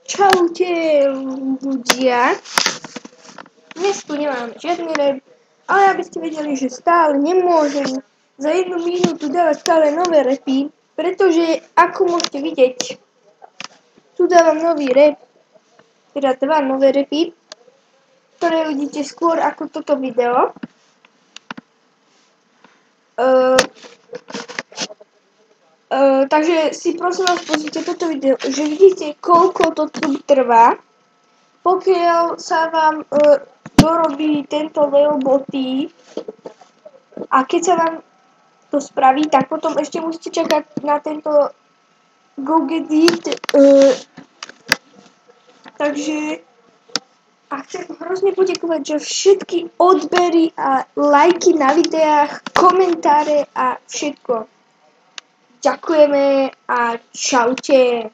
Čaute ľudia. Dnes tu nemám žiadny rap, ale aby ste vedeli, že stále nemôžem za 1 minútu dávať stále nové rapy, pretože ako môžete vidieť, tu dávam nový rap, teda 2 nové rapy, ktoré uvidíte skôr ako toto video. Takže si prosím vás pozrite toto video, že vidíte, koľko to tu trvá. Pokiaľ sa vám dorobí tento Leoboty a keď sa vám to spraví, tak potom ešte musíte čakať na tento GoGedit. Takže a chcem hrozne poďakovať, že všetky odbery a lajky na videách, komentáre a všetko. Ďakujeme a čaute.